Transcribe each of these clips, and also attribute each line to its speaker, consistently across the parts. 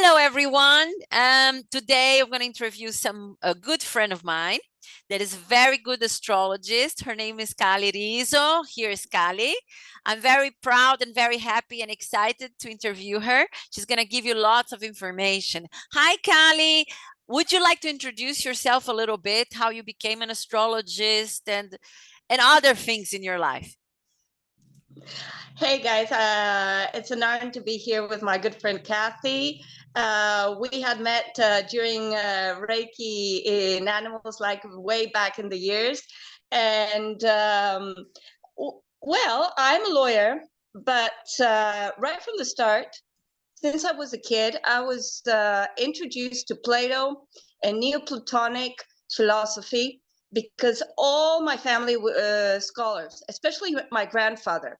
Speaker 1: Hello, everyone. Today I'm going to interview a good friend of mine that is a very good astrologist. Her name is Kaly Rizou. Here is Kaly. I'm very proud and very happy and excited to interview her. She's going to give you lots of information. Hi, Kaly. Would you like to introduce yourself a little bit, how you became an astrologist and other things in your life?
Speaker 2: Hey guys, it's an honor to be here with my good friend Kathy. We had met during Reiki in Animals like way back in the years. And well, I'm a lawyer, but right from the start, since I was a kid, I was introduced to Plato and Neoplatonic philosophy because all my family were scholars, especially my grandfather.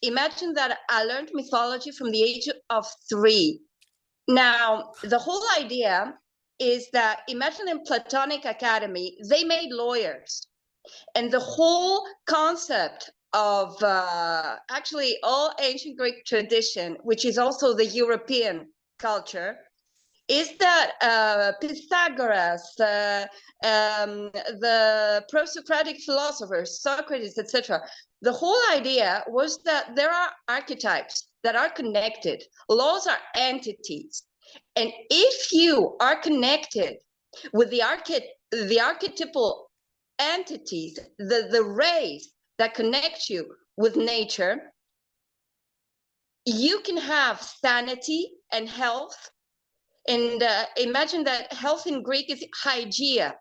Speaker 2: Imagine that I learned mythology from the age of 3. Now, the whole idea is that imagine in Platonic Academy, they made lawyers. And the whole concept of actually all ancient Greek tradition, which is also the European culture, is that Pythagoras, the pro-Socratic philosophers, Socrates, etc., the whole idea was that there are archetypes that are connected. Laws are entities. And if you are connected with the archetypal entities, the rays that connect you with nature, you can have sanity and health. And imagine that health in Greek is hygeia.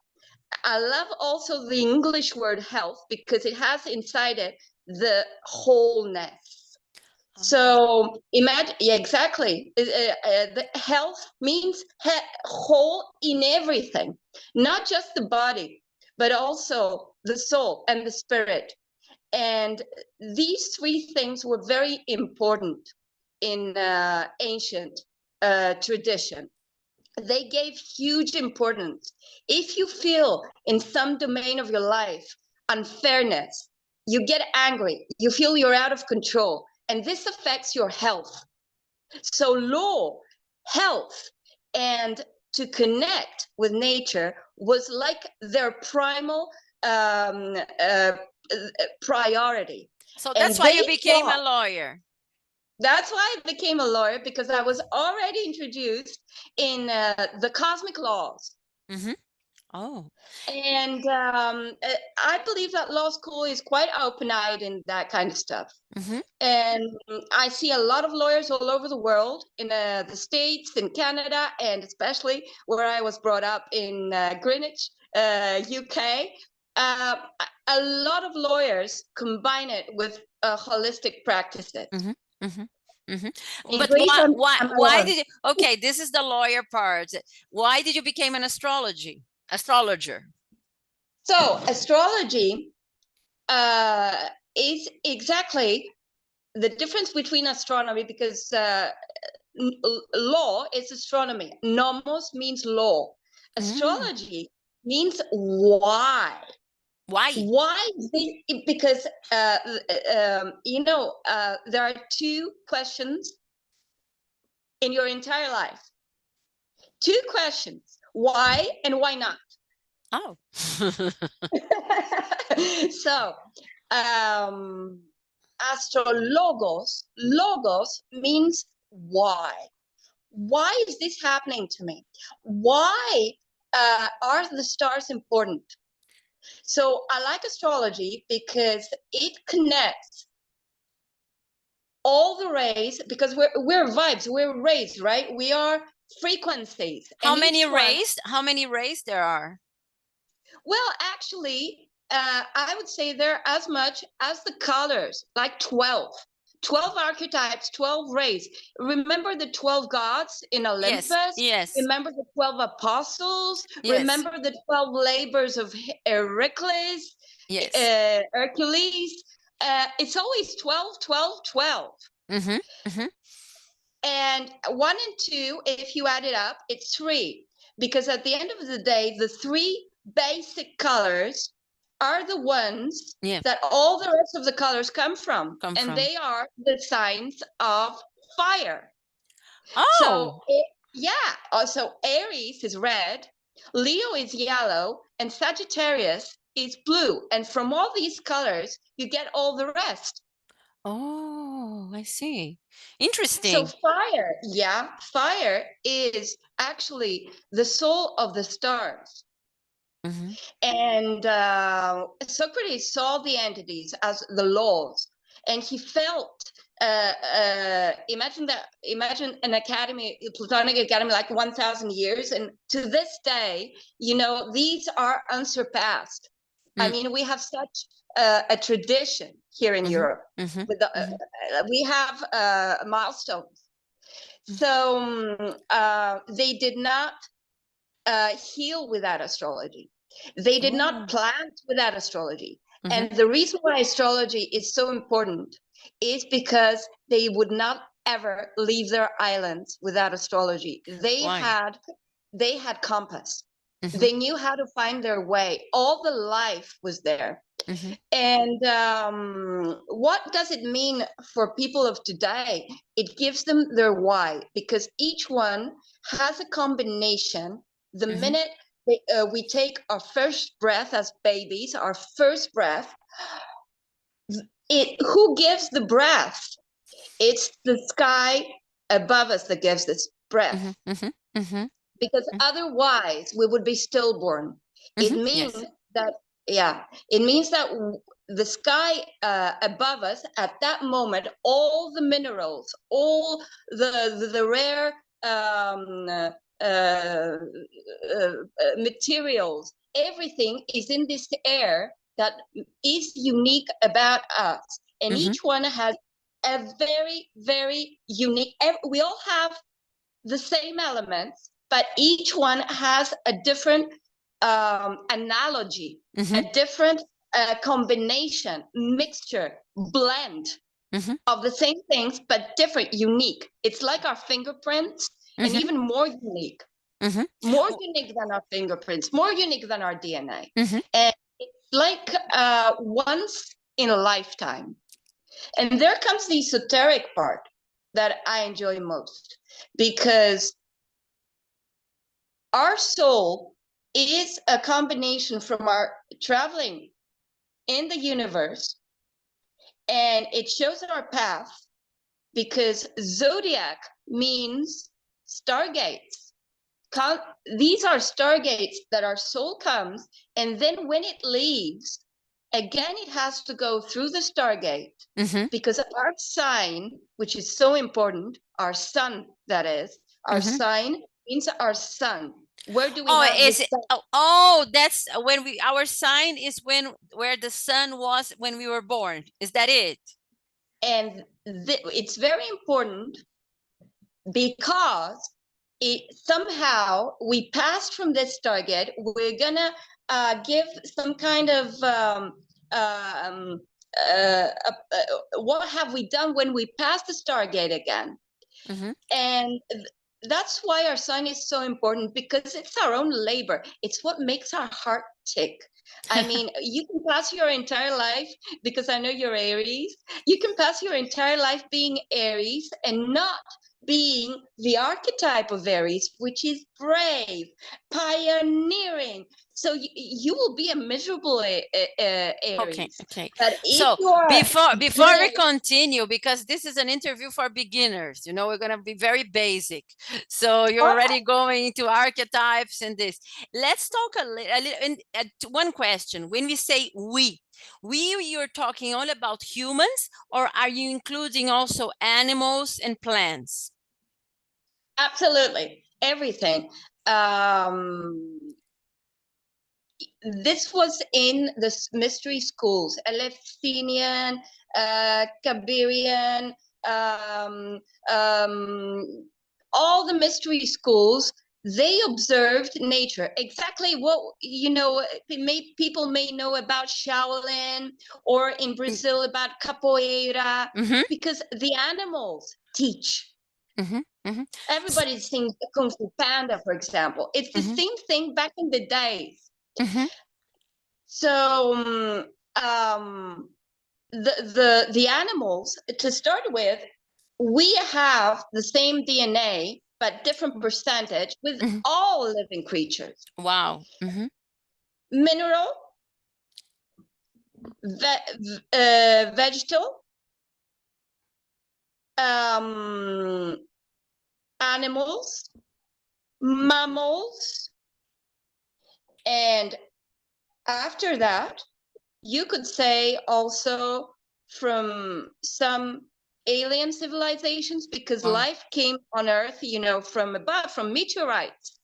Speaker 2: I love also the English word health because it has inside it the wholeness. So imagine, yeah, exactly. The health means whole in everything, not just the body, but also the soul and the spirit. And these 3 things were very important in ancient tradition. They gave huge importance. If you feel in some domain of your life unfairness, you get angry, you feel you're out of control, and this affects your health. So law, health, and to connect with nature was like their primal priority.
Speaker 1: So that's why you became a lawyer.
Speaker 2: That's why I became a lawyer, because I was already introduced in the cosmic laws.
Speaker 1: Mm-hmm. Oh.
Speaker 2: And I believe that law school is quite open-eyed in that kind of stuff.
Speaker 1: Mm-hmm.
Speaker 2: And I see a lot of lawyers all over the world, in the States, in Canada, and especially where I was brought up in Greenwich, UK. A lot of lawyers combine it with holistic practices.
Speaker 1: Mm-hmm. Mm-hmm. Mm-hmm. But
Speaker 2: Greece,
Speaker 1: why did you, okay, this is the lawyer part. Why did you become an astrologer?
Speaker 2: So astrology is exactly the difference between astronomy, because law is astronomy. Nomos means law. Astrology means why.
Speaker 1: Why?
Speaker 2: Why? Because there are 2 questions in your entire life. 2 questions: why and why not.
Speaker 1: Oh.
Speaker 2: So astrologos, logos means why. Why is this happening to me? Why are the stars important? So I like astrology because it connects all the rays, because we're vibes, we're rays, right? We are frequencies.
Speaker 1: How many rays there are?
Speaker 2: Well, actually, I would say there are as much as the colors, like 12 archetypes, 12 rays. Remember the 12 gods in Olympus?
Speaker 1: Yes.
Speaker 2: Remember the 12 apostles?
Speaker 1: Yes.
Speaker 2: Remember the 12 labors of Heracles?
Speaker 1: Yes.
Speaker 2: Hercules? It's always 12, 12, 12.
Speaker 1: Mm-hmm. Mm-hmm.
Speaker 2: And 1 and 2, if you add it up, it's 3. Because at the end of the day, the 3 basic colors are the ones that all the rest of the colors come from. They are the signs of fire.
Speaker 1: Oh.
Speaker 2: So Yeah. Also, Aries is red, Leo is yellow, and Sagittarius is blue. And from all these colors, you get all the rest.
Speaker 1: Oh, I see.
Speaker 2: So
Speaker 1: Interesting.
Speaker 2: fire, yeah, fire is actually the soul of the stars.
Speaker 1: Mhm.
Speaker 2: And Socrates saw the entities as the laws, and he felt. Imagine an academy, a Platonic academy, like 1,000 years, and to this day, these are unsurpassed. I
Speaker 1: Mm.
Speaker 2: mean, we have such a tradition here in
Speaker 1: Mhm.
Speaker 2: Europe.
Speaker 1: Mhm.
Speaker 2: With
Speaker 1: Mhm.
Speaker 2: we have milestones.
Speaker 1: Mm.
Speaker 2: So they did not heal without astrology. They did not
Speaker 1: Oh.
Speaker 2: plant without astrology.
Speaker 1: Mhm.
Speaker 2: And the reason why astrology is so important is because they would not ever leave their islands without astrology.
Speaker 1: Why?
Speaker 2: They had compass.
Speaker 1: Mhm.
Speaker 2: They knew how to find their way. All the life was there.
Speaker 1: Mhm.
Speaker 2: And what does it mean for people of today? It gives them their why, because each one has a combination. The
Speaker 1: Mhm.
Speaker 2: minute we take our first breath as babies, our first breath, who gives the breath? It's the sky above us that gives this breath,
Speaker 1: Mhm. Mhm. Mhm.
Speaker 2: because otherwise we would be stillborn. It
Speaker 1: Mhm.
Speaker 2: means
Speaker 1: Yes.
Speaker 2: that, yeah, it means that the sky above us at that moment, all the minerals, all the rare materials, everything is in this air that is unique about us, and
Speaker 1: Mhm.
Speaker 2: each one has a very, very unique. We all have the same elements, but each one has a different analogy, a
Speaker 1: Mhm.
Speaker 2: different combination, mixture, blend
Speaker 1: Mhm.
Speaker 2: of the same things, but different, unique. It's like our fingerprints, and
Speaker 1: Mhm.
Speaker 2: even more unique,
Speaker 1: Mhm.
Speaker 2: more
Speaker 1: Oh.
Speaker 2: unique than our fingerprints, more unique than our DNA.
Speaker 1: Mhm.
Speaker 2: And it's like once in a lifetime. And there comes the esoteric part that I enjoy most, because our soul is a combination from our traveling in the universe, and it shows our path, because zodiac means stargates. These are stargates that our soul comes, and then when it leaves, again, it has to go through the stargate,
Speaker 1: Mhm.
Speaker 2: because our sign, which is so important, our sun, that is, our
Speaker 1: Mhm.
Speaker 2: sign means our sun. Where do we
Speaker 1: Oh,
Speaker 2: have the
Speaker 1: is it?
Speaker 2: sun?
Speaker 1: Oh, that's when we, our sign is when, where the sun was when we were born. Is that it?
Speaker 2: And it's very important, because somehow we passed from this target. We're gonna give some kind of what have we done when we pass the Stargate again?
Speaker 1: Mhm.
Speaker 2: And that's why our sign is so important, because it's our own labor. It's what makes our heart tick. I mean, you can pass your entire life, because I know you're Aries, you can pass your entire life being Aries and not being the archetype of Aries, which is brave, pioneering. So you will be a miserable
Speaker 1: Okay,
Speaker 2: Aries.
Speaker 1: okay.
Speaker 2: But if
Speaker 1: So
Speaker 2: you are
Speaker 1: before we
Speaker 2: brave,
Speaker 1: continue, because this is an interview for beginners, you know, we're gonna be very basic. So you're
Speaker 2: okay,
Speaker 1: already going into archetypes and this. Let's talk a little. One question: when we say we, you're talking all about humans, or are you including also animals and plants?
Speaker 2: absolutely everything. Um, this was in the mystery schools, Eleusinian, Kabirian, um, um, all the mystery schools. They observed nature, exactly what people may know about Shaolin, or in Brazil about capoeira,
Speaker 1: Mm-hmm,
Speaker 2: because the animals teach.
Speaker 1: mm-hmm, mm-hmm,
Speaker 2: Everybody sings Kung Fu Panda, for example. It's the
Speaker 1: mm-hmm,
Speaker 2: same thing back in the days.
Speaker 1: mm-hmm,
Speaker 2: So the animals, to start with, we have the same DNA but different percentage with
Speaker 1: Mhm.
Speaker 2: all living creatures.
Speaker 1: Wow.
Speaker 2: Mineral, vegetal, animals, mammals, and after that, you could say also from some alien civilizations, because
Speaker 1: Wow.
Speaker 2: life came on Earth, from above, from meteorites.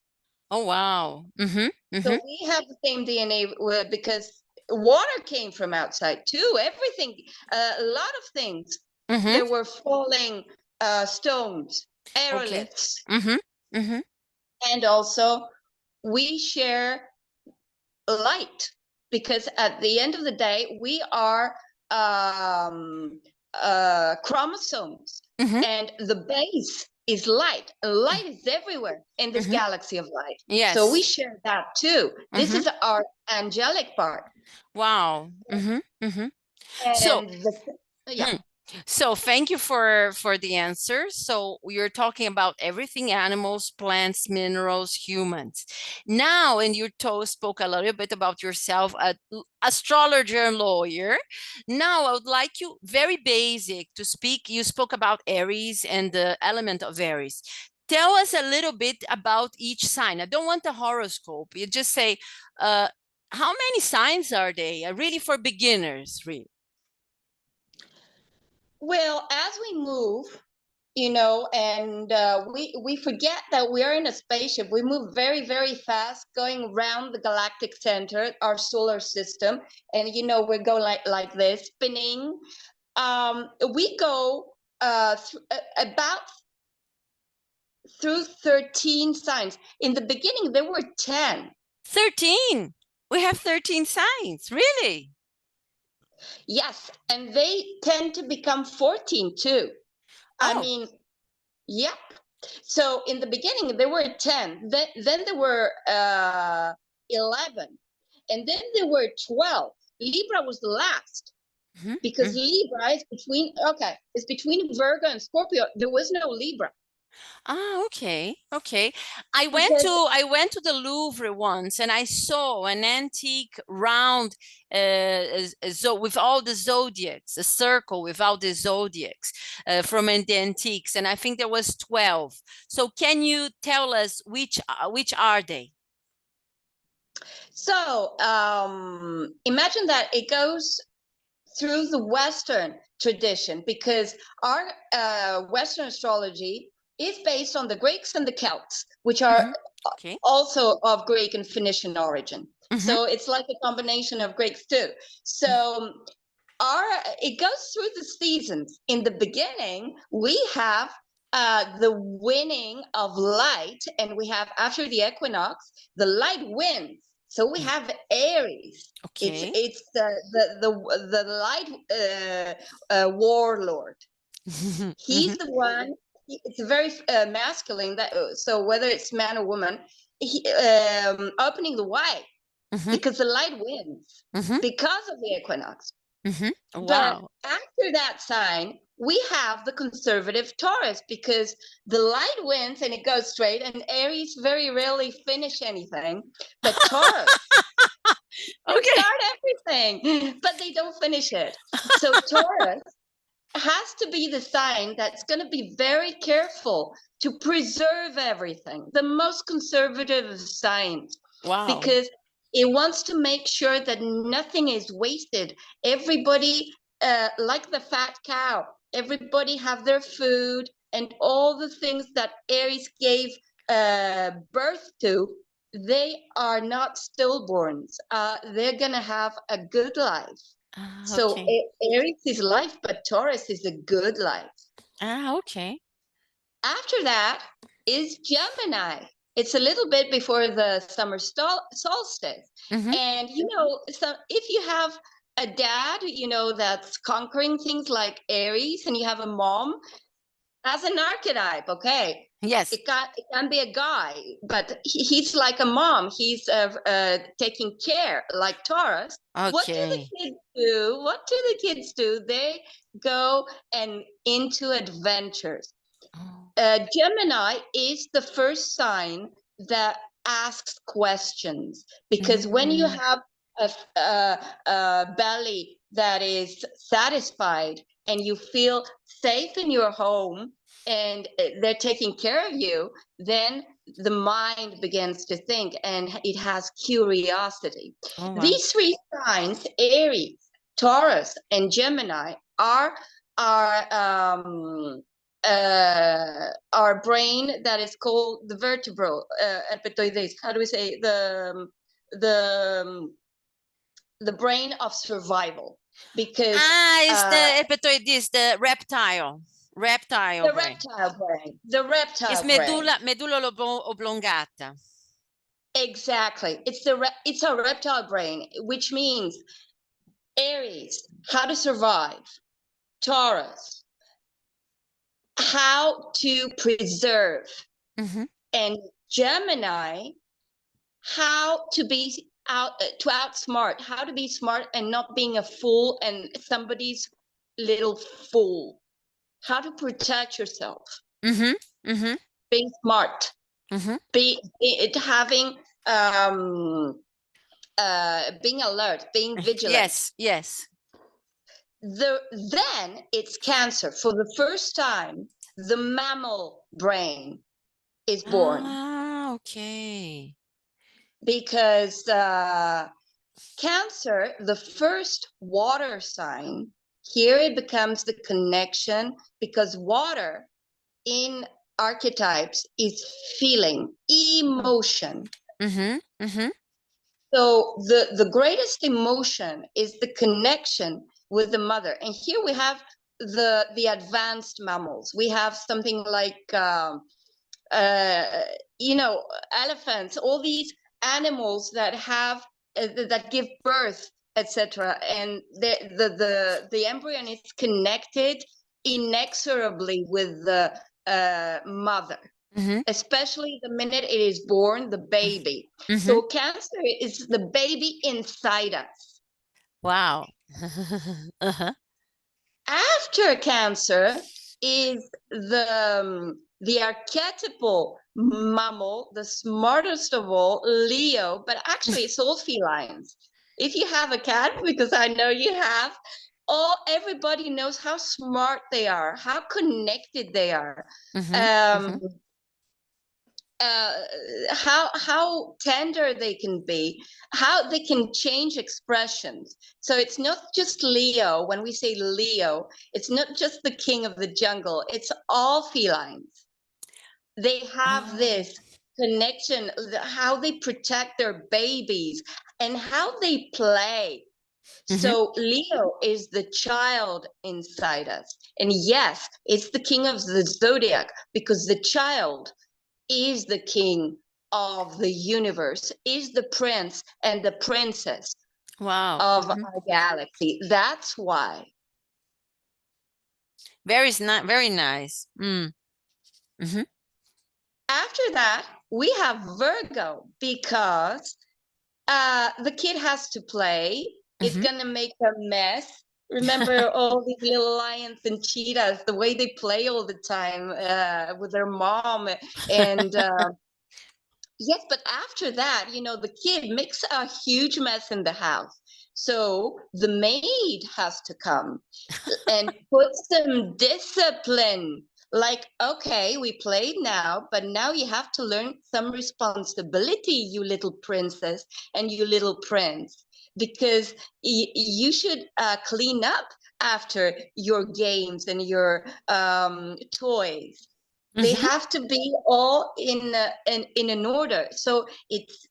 Speaker 1: Oh, wow.
Speaker 2: So we have the same DNA because water came from outside too. Everything, a lot of things. There were falling stones,
Speaker 1: Okay.
Speaker 2: aeroliths,
Speaker 1: Mm-hmm.
Speaker 2: and also we share light, because at the end of the day, we are chromosomes, and the base is light. Light is everywhere in this galaxy of light.
Speaker 1: Yes.
Speaker 2: So we share that too. This is our angelic part.
Speaker 1: Wow. So,
Speaker 2: And yeah.
Speaker 1: So thank you for the answer. So you're talking about everything: animals, plants, minerals, humans. Now, and you spoke a little bit about yourself, astrologer and lawyer. Now, I would like you, very basic, to speak. You spoke about Aries and the element of Aries. Tell us a little bit about each sign. I don't want a horoscope. You just say, how many signs are they? Really, for beginners, really.
Speaker 2: Well, as we move, and we forget that we are in a spaceship. We move very, very fast, going around the galactic center, our solar system, and we go like this, spinning. We go about through 13 signs. In the beginning, there were 10.
Speaker 1: 13. We have 13 signs, really?
Speaker 2: Yes, and they tend to become 14 too. I mean, yep. So in the beginning, there were 10. Then there were 11. And then there were 12. Libra was the last. Because Libra is between Virgo and Scorpio. There was no Libra.
Speaker 1: Okay. I went to the Louvre once, and I saw an antique round with all the zodiacs, a circle with all the zodiacs from the antiques, and I think there was 12. So can you tell us which are they?
Speaker 2: So imagine that it goes through the Western tradition, because our Western astrology is based on the Greeks and the Celts, which are also of Greek and Phoenician origin. So it's like a combination of Greeks too. So it goes through the seasons. In the beginning, we have the winning of light, and we have, after the equinox, the light wins. So we have Aries.
Speaker 1: Okay.
Speaker 2: It's the light warlord. He's the one. It's very masculine. So whether it's man or woman, opening the white, because the light wins because of the equinox.
Speaker 1: Wow.
Speaker 2: But after that sign, we have the conservative Taurus, because the light wins and it goes straight, and Aries very rarely finish anything. But Taurus, they start everything, but they don't finish it. So Taurus has to be the sign that's going to be very careful to preserve everything, the most conservative signs.
Speaker 1: Wow.
Speaker 2: Because it wants to make sure that nothing is wasted. Everybody, like the fat cow, everybody have their food, and all the things that Aries gave birth to, they are not stillborns. They're going to have a good life. So Aries is life, but Taurus is a good life.
Speaker 1: Okay.
Speaker 2: After that is Gemini. It's a little bit before the summer solstice. And, so if you have a dad, that's conquering things like Aries, and you have a mom as an archetype, okay?
Speaker 1: Yes.
Speaker 2: It can be a guy, but he's like a mom. He's taking care, like Taurus. What do the kids do? What do the kids do? They go into adventures. Gemini is the first sign that asks questions, because when you have a belly that is satisfied and you feel safe in your home and they're taking care of you, then the mind begins to think and it has curiosity.
Speaker 1: Oh, wow.
Speaker 2: These three signs, Aries, Taurus, and Gemini, are our brain that is called the vertebral epitoides. How do we say the brain of survival? Because
Speaker 1: it's the epitoides, the reptile brain.
Speaker 2: The reptile
Speaker 1: It's
Speaker 2: brain.
Speaker 1: medulla oblongata.
Speaker 2: Exactly. It's a reptile brain, which means Aries, how to survive. Taurus, how to preserve. And Gemini, how to be outsmart, how to be smart and not being a fool and somebody's little fool. How to protect yourself. Being smart. Having being alert, being vigilant.
Speaker 1: Yes.
Speaker 2: Then it's Cancer. For the first time, the mammal brain is born.
Speaker 1: Okay.
Speaker 2: Because Cancer, the first water sign, here it becomes the connection, because water in archetypes is feeling, emotion. So the greatest emotion is the connection with the mother. And here we have the advanced mammals. We have something like elephants, all these animals that have that give birth, etc. And the embryo is connected inexorably with the mother. Especially the minute it is born, the baby. So Cancer is the baby inside us.
Speaker 1: Wow.
Speaker 2: After Cancer is the archetypal mammal, the smartest of all, Leo, but actually it's all felines. If you have a cat, because I know you have, everybody knows how smart they are, how connected they are. How tender they can be, how they can change expressions. So it's not just Leo. When we say Leo, it's not just the king of the jungle, it's all felines. They have this connection, how they protect their babies and how they play. So Leo is the child inside us. And yes, it's the king of the zodiac, because the child is the king of the universe, is the prince and the princess of our galaxy. That's why.
Speaker 1: Very nice.
Speaker 2: After that, we have Virgo, because the kid has to play. It's gonna make a mess. Remember all these little lions and cheetahs, the way they play all the time with their mom. And yes, but after that, the kid makes a huge mess in the house. So the maid has to come and put some discipline. Like, okay, we played now, but now you have to learn some responsibility, you little princess and you little prince, because you should clean up after your games and your toys. They have to be all in an order. So it's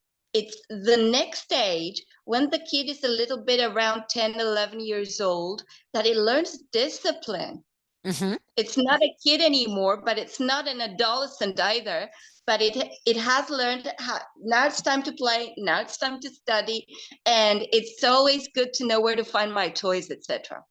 Speaker 2: the next stage, when the kid is a little bit around 10, 11 years old, that it learns discipline. It's not a kid anymore, but it's not an adolescent either. But it has learned now it's time to play, now it's time to study, and it's always good to know where to find my toys, etc.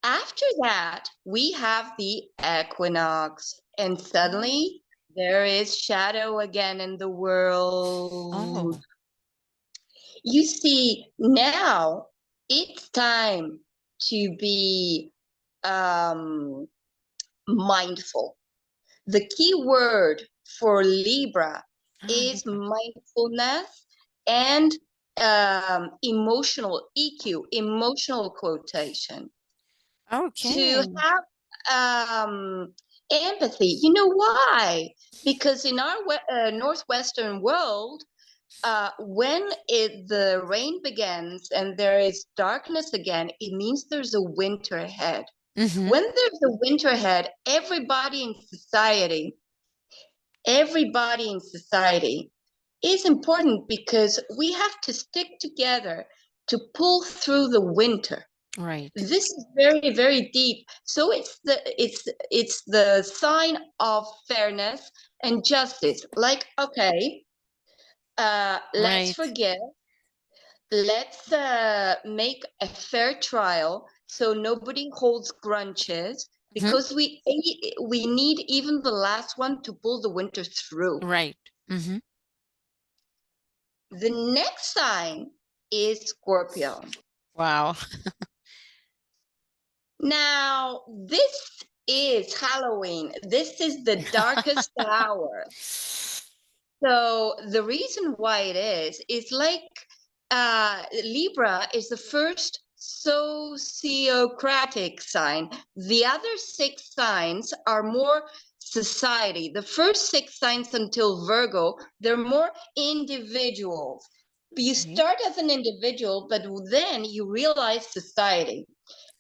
Speaker 2: After that, we have the equinox, and suddenly there is shadow again in the world. You see, now it's time to be mindful. The key word for Libra is mindfulness and emotional EQ, emotional quotation.
Speaker 1: Okay.
Speaker 2: To have empathy. You know why? Because in our northwestern world, when the rain begins and there is darkness again, it means there's a winter ahead.
Speaker 1: Mm-hmm.
Speaker 2: When there's a winter ahead, everybody in society is important because we have to stick together to pull through the winter.
Speaker 1: Right.
Speaker 2: This is very, very deep. So it's the sign of fairness and justice. Like, okay, let's forgive. Let's make a fair trial so nobody holds grudges, because we need even the last one to pull the winter through.
Speaker 1: Right. Mm-hmm.
Speaker 2: The next sign is Scorpio.
Speaker 1: Wow.
Speaker 2: Now, this is Halloween. This is the darkest hour. So the reason why it is like Libra is the first sociocratic sign. The other 6 signs are more society. The first 6 signs until Virgo, they're more individuals. You start as an individual, but then you realize society.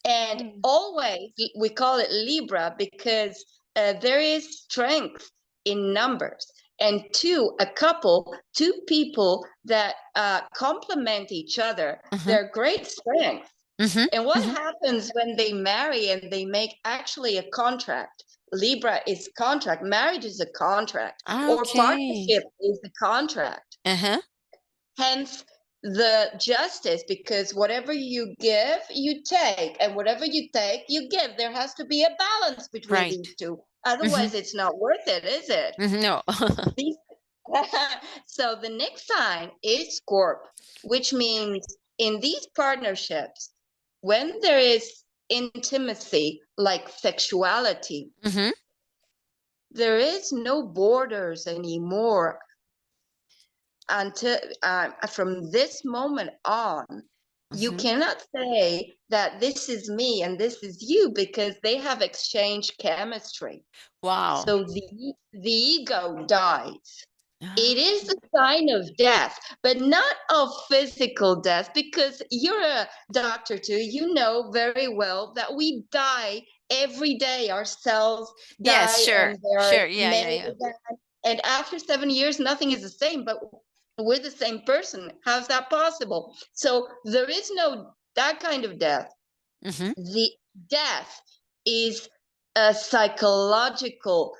Speaker 2: And always we call it Libra because there is strength in numbers. And two people that complement each other, they're great strength. And what happens when they marry and they make actually a contract? Libra is contract. Marriage is a contract. Or partnership is a contract. Hence the justice, because whatever you give, you take, and whatever you take, you give. There has to be a balance between these two. Otherwise, it's not worth it, is it?
Speaker 1: No.
Speaker 2: So the next sign is Scorp, which means in these partnerships, when there is intimacy, like sexuality, there is no borders anymore. Until from this moment on, you cannot say that this is me and this is you, because they have exchanged chemistry.
Speaker 1: Wow.
Speaker 2: So the ego dies. It is the sign of death, but not of physical death, because you're a doctor too. You know very well that we die every day. Our cells die.
Speaker 1: Yes, sure.
Speaker 2: And there are
Speaker 1: Sure. Yeah,
Speaker 2: many
Speaker 1: yeah.
Speaker 2: and after 7 years, nothing is the same, but we're the same person. How's that possible? So there is no that kind of death. The death is a psychological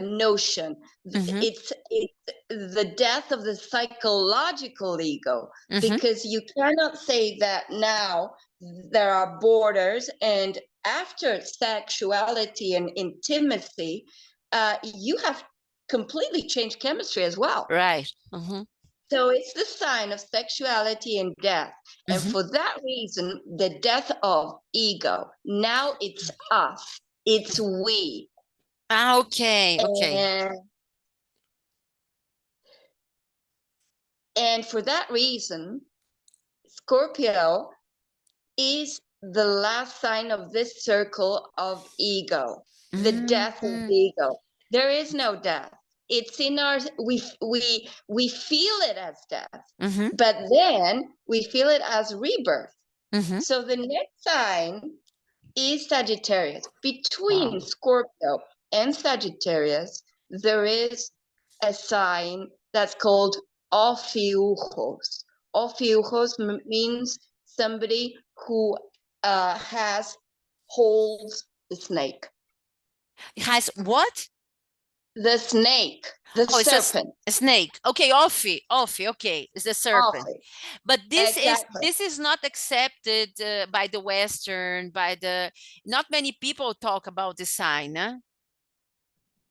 Speaker 2: notion. It's the death of the psychological ego, because you cannot say that now there are borders, and after sexuality and intimacy, you have completely changed chemistry as well.
Speaker 1: Right.
Speaker 2: So it's the sign of sexuality and death. And for that reason, the death of ego. Now it's us. It's we.
Speaker 1: Okay.
Speaker 2: And for that reason, Scorpio is the last sign of this circle of ego, the death of ego. There is no death. It's in our, we feel it as death, but then we feel it as rebirth. So the next sign is Sagittarius. Between Scorpio and Sagittarius, there is a sign that's called Ophiuchos. Ophiuchos means somebody who holds the snake.
Speaker 1: Has what?
Speaker 2: The snake, the serpent.
Speaker 1: A snake. Okay, Ophi. Okay, it's the serpent.
Speaker 2: Ophi.
Speaker 1: But this
Speaker 2: Exactly.
Speaker 1: is not accepted by the Western, not many people talk about this sign, huh?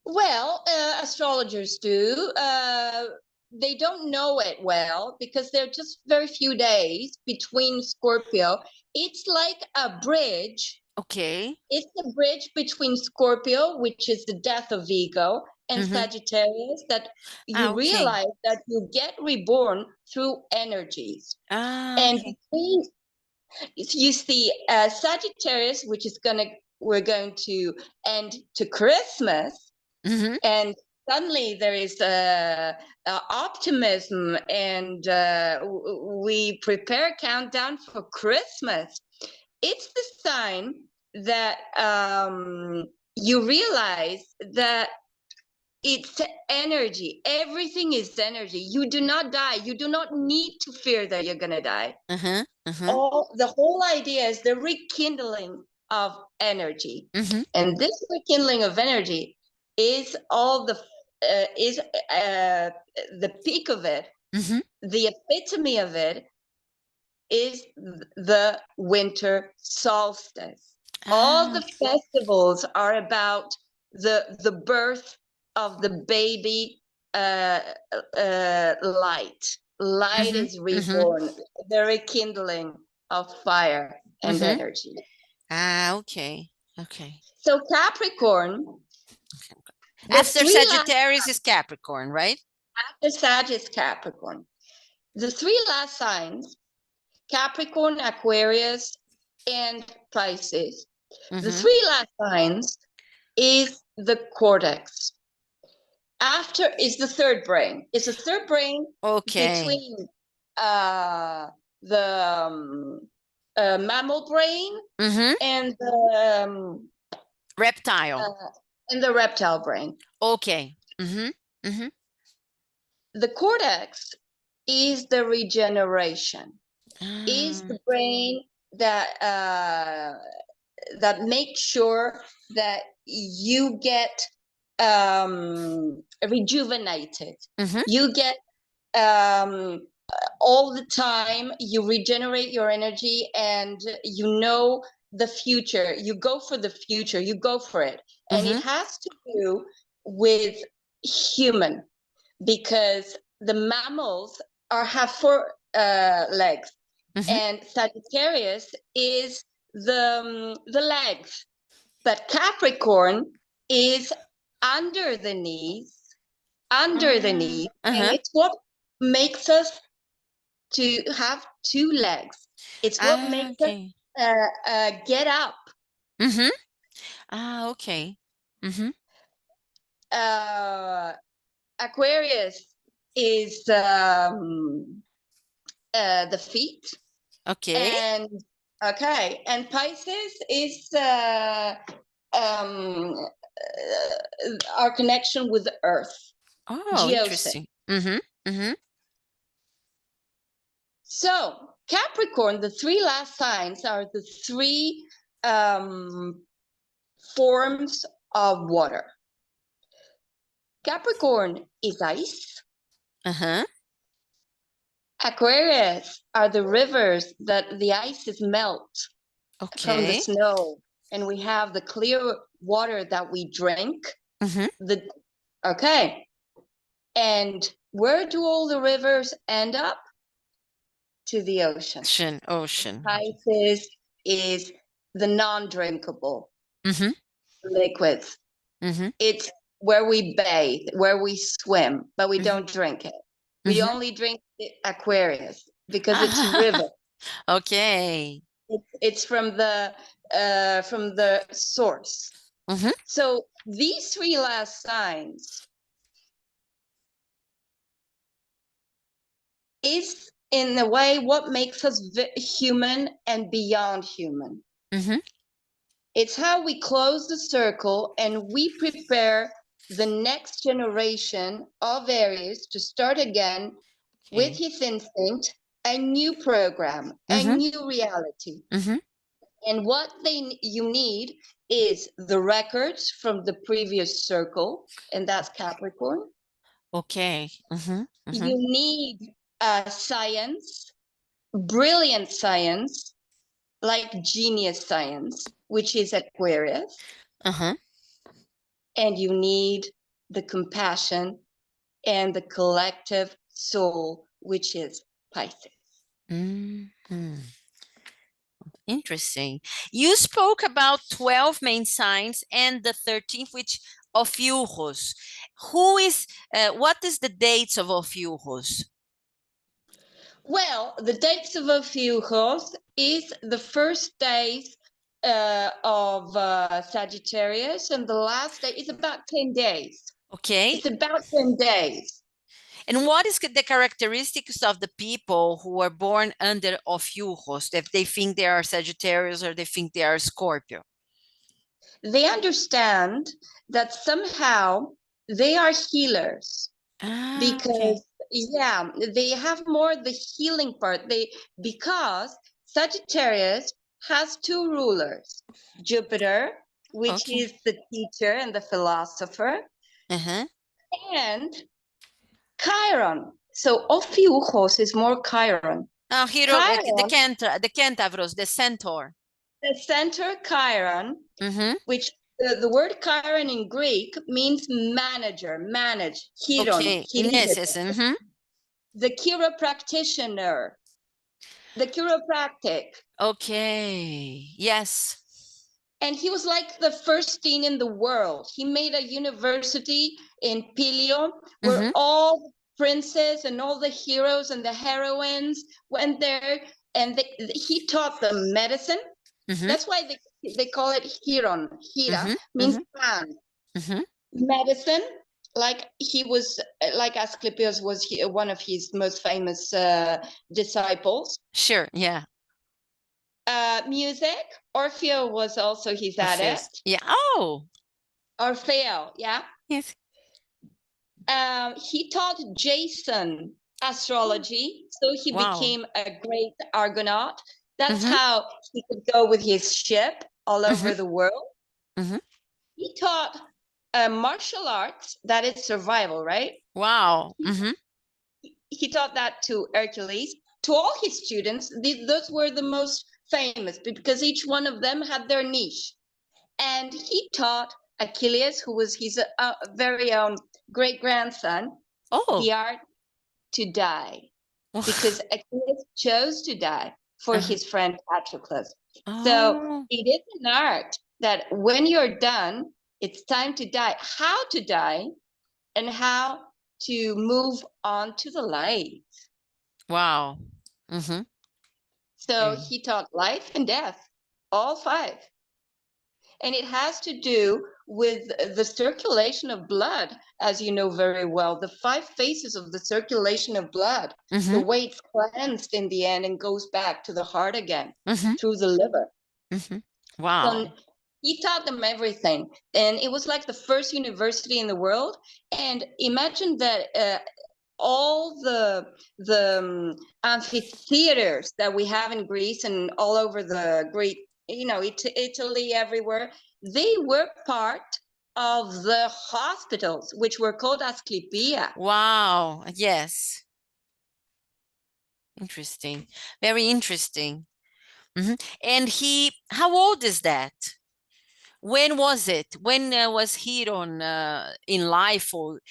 Speaker 2: Well, astrologers do. They don't know it well because there are just very few days between Scorpio. It's like a bridge
Speaker 1: Okay.
Speaker 2: It's the bridge between Scorpio, which is the death of ego, and Sagittarius, that you
Speaker 1: Okay.
Speaker 2: realize that you get reborn through energies. And
Speaker 1: Okay.
Speaker 2: between, you see Sagittarius, which is we're going to end to Christmas, and suddenly there is optimism, and we prepare countdown for Christmas. It's the sign that you realize that it's energy. Everything is energy. You do not die. You do not need to fear that you're going to die. The whole idea is the rekindling of energy. And this rekindling of energy is all the peak of it. The epitome of it is the winter solstice. All the festivals are about the birth of the baby light. Light is reborn, the rekindling of fire and energy.
Speaker 1: Okay. Okay.
Speaker 2: So Capricorn,
Speaker 1: after Sagittarius is Capricorn, right?
Speaker 2: After Sag is Capricorn. The three last signs, Capricorn, Aquarius, and Pisces. The three last signs is the cortex. After is the third brain. It's the third brain between the mammal brain and the
Speaker 1: reptile.
Speaker 2: And the reptile brain.
Speaker 1: Okay.
Speaker 2: The cortex is the regeneration. Is the brain that that makes sure that you get rejuvenated. You get all the time, you regenerate your energy, and you know the future. You go for the future. You go for it. And it has to do with human, because the mammals have 4 legs, and Sagittarius is the legs, but Capricorn is under the knees, and it's what makes us to have 2 legs. It's what makes us get up.
Speaker 1: Okay.
Speaker 2: Aquarius is the feet.
Speaker 1: Okay.
Speaker 2: And Pisces is our connection with the earth.
Speaker 1: Interesting.
Speaker 2: So Capricorn, the 3 last signs are the 3 forms of water. Capricorn is ice. Aquarius are the rivers that the ices melt from the snow, and we have the clear water that we drink. And where do all the rivers end up? To the ocean. Pisces is the non-drinkable liquids. It's where we bathe, where we swim, but we don't drink it. We only drink Aquarius because it's river.
Speaker 1: Okay.
Speaker 2: It's from the source. So these 3 last signs is in a way what makes us human and beyond human. It's how we close the circle and we prepare the next generation of Aries to start again with his instinct, a new program, a new reality. And what you need is the records from the previous circle, and that's Capricorn.
Speaker 1: Okay.
Speaker 2: You need science, brilliant science, like genius science, which is Aquarius. And you need the compassion and the collective soul, which is Pisces.
Speaker 1: Interesting. You spoke about 12 main signs and the 13th, which Ophiuchos. What is the dates of Ophiuchos?
Speaker 2: Well, the dates of Ophiuchos is the first days of Sagittarius, and the last day is about 10 days.
Speaker 1: Okay.
Speaker 2: It's about 10 days.
Speaker 1: And what is the characteristics of the people who are born under Ophiuchos, if they think they are Sagittarius or they think they are Scorpio?
Speaker 2: They understand that somehow they are healers. Because they have more the healing part. Because Sagittarius has two rulers, Jupiter, which is the teacher and the philosopher, and Chiron. So Ophiuchos is more Chiron.
Speaker 1: The Centavros, the centaur.
Speaker 2: The center Chiron, which the word Chiron in Greek means manager, manage, chiron, the chiropractitioner, the chiropractic.
Speaker 1: Okay, yes.
Speaker 2: And he was like the first teen in the world. He made a university in Pilio where all princes and all the heroes and the heroines went there, and he taught them medicine. That's why they call it Chiron. Hira means plant. Medicine, like he was, like Asclepius was one of his most famous disciples.
Speaker 1: Sure, yeah.
Speaker 2: Music, Orfeo was also his adept.
Speaker 1: Yeah. Oh.
Speaker 2: Orfeo, yeah.
Speaker 1: Yes.
Speaker 2: He taught Jason astrology, so he became a great Argonaut. That's how he could go with his ship all over the world. He taught martial arts, that is survival, right?
Speaker 1: Wow.
Speaker 2: He taught that to Hercules, to all his students. Those were the most famous because each one of them had their niche. And he taught Achilles, who was his very own great-grandson, the art to die. Because Achilles chose to die for his friend Patroclus. So it is an art that when you're done, it's time to die. How to die and how to move on to the light.
Speaker 1: Wow.
Speaker 2: So he taught life and death, all five. And it has to do with the circulation of blood, as you know very well, the 5 phases of the circulation of blood, the way it's cleansed in the end and goes back to the heart again through the liver.
Speaker 1: Wow.
Speaker 2: So he taught them everything. And it was like the first university in the world. And imagine that all the amphitheaters that we have in Greece and all over the Greek, Italy, everywhere, they were part of the hospitals, which were called Asclepia.
Speaker 1: Wow. Yes. Interesting. Very interesting. And how old is that? When was it? When was Chiron in life? Or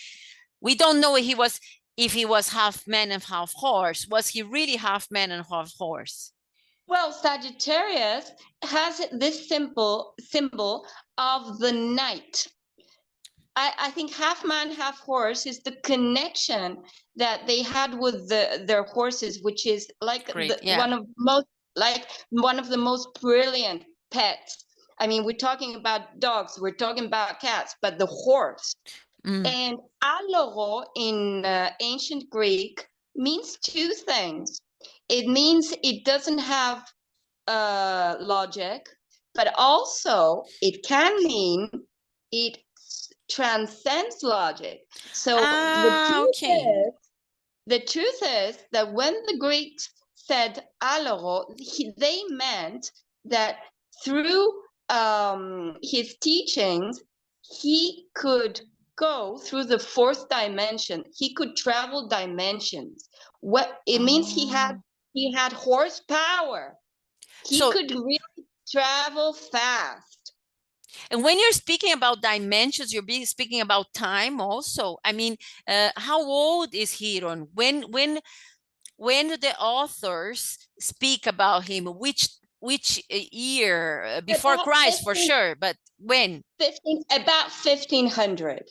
Speaker 1: we don't know if he was half man and half horse. Was he really half man and half horse?
Speaker 2: Well, Sagittarius has this symbol of the night. I think half man, half horse is the connection that they had with their horses, which is like one of the most brilliant pets. I mean, we're talking about dogs, we're talking about cats, but the horse. And allogo in ancient Greek means 2 things. It means it doesn't have logic, but also it can mean it transcends logic. So the truth is that when the Greeks said allogo, they meant that through his teachings, he could go through the 4th dimension. He could travel dimensions. What it means, he had horsepower. He could really travel fast.
Speaker 1: And when you're speaking about dimensions, you're speaking about time also. I mean, how old is Chiron? When do the authors speak about him? Which which year? Before
Speaker 2: About
Speaker 1: Christ, for sure, but when?
Speaker 2: About 1500.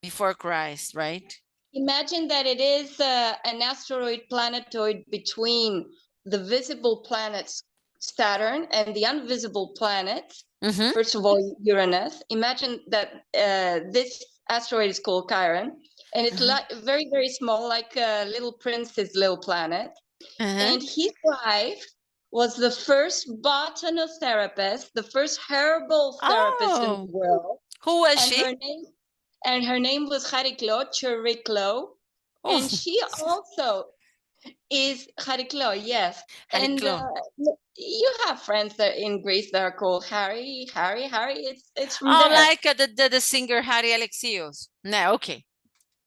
Speaker 1: Before Christ, right?
Speaker 2: Imagine that it is an asteroid planetoid between the visible planets Saturn and the invisible planets.
Speaker 1: Mm-hmm.
Speaker 2: First of all, Uranus. Imagine that this asteroid is called Chiron, and it's like very, very small, like Little Prince's little planet. And his wife was the first botanotherapist, the first herbal therapist in the world.
Speaker 1: Who was
Speaker 2: And
Speaker 1: she?
Speaker 2: her name was Hariklo Churiklo.
Speaker 1: Oh.
Speaker 2: And she also is Hariklo, yes.
Speaker 1: Hariklo.
Speaker 2: And you have friends that in Greece that are called Harry. It's from
Speaker 1: there.
Speaker 2: there.
Speaker 1: Like the singer Harry Alexios. No, okay.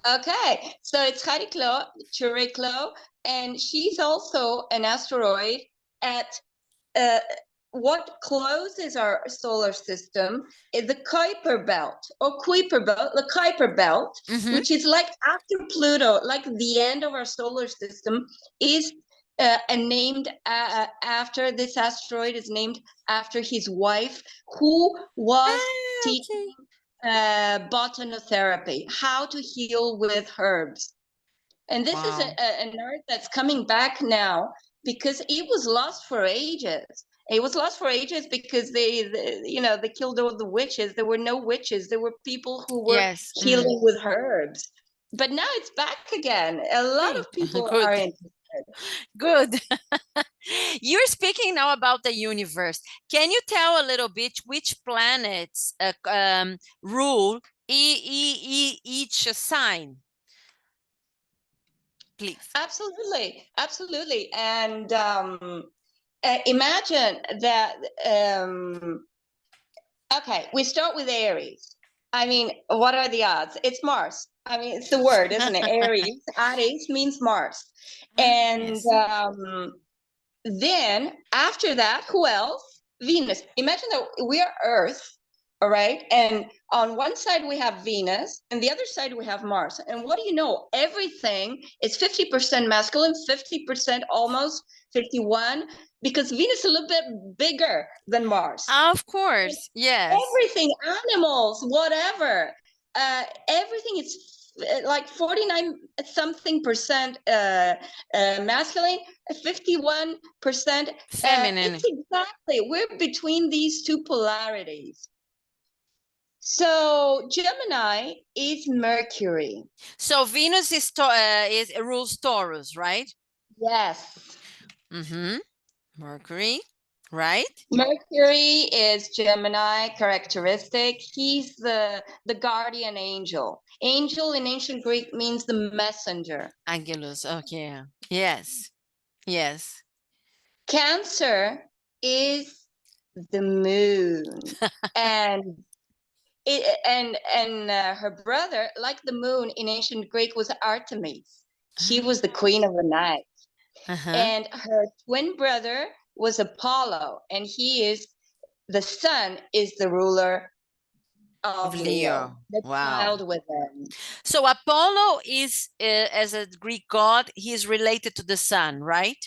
Speaker 2: Okay, so it's Hariklo Churiklo, and she's also an asteroid at what closes our solar system is the Kuiper belt or Kuiper belt, the Kuiper belt, which is like after Pluto, like the end of our solar system, is named after this asteroid is named after his wife, who was teaching botanotherapy, how to heal with herbs. And this is an art that's coming back now because it was lost for ages. It was lost for ages because they killed all the witches. There were no witches. There were people who were healing with herbs. But now it's back again. A lot of people are interested.
Speaker 1: Good. You're speaking now about the universe. Can you tell a little bit which planets rule each sign? Please.
Speaker 2: Absolutely. And imagine that. Okay, we start with Aries. I mean, what are the odds? It's Mars. I mean, it's the word, isn't it? Aries. Aries means Mars. And then after that, who else? Venus. Imagine that we are Earth, all right? And on one side we have Venus, and the other side we have Mars. And what do you know? Everything is 50% masculine, 50% almost 51, because Venus is a little bit bigger than Mars.
Speaker 1: Of course, yes.
Speaker 2: Everything, animals, whatever. Everything is like 49 something percent masculine, 51%
Speaker 1: feminine.
Speaker 2: It's exactly, we're between these two polarities. So Gemini is Mercury.
Speaker 1: So Venus is rules Taurus, right?
Speaker 2: Yes.
Speaker 1: Mercury, right?
Speaker 2: Mercury is Gemini characteristic. He's the guardian angel. Angel in ancient Greek means the messenger.
Speaker 1: Angelus, okay. Yes. Yes.
Speaker 2: Cancer is the moon. and her brother, like the moon in ancient Greek, was Artemis. She was the queen of the night. And her twin brother was Apollo, and the sun is the ruler of Leo. The child within.
Speaker 1: So Apollo is, as a Greek god, he is related to the sun, right?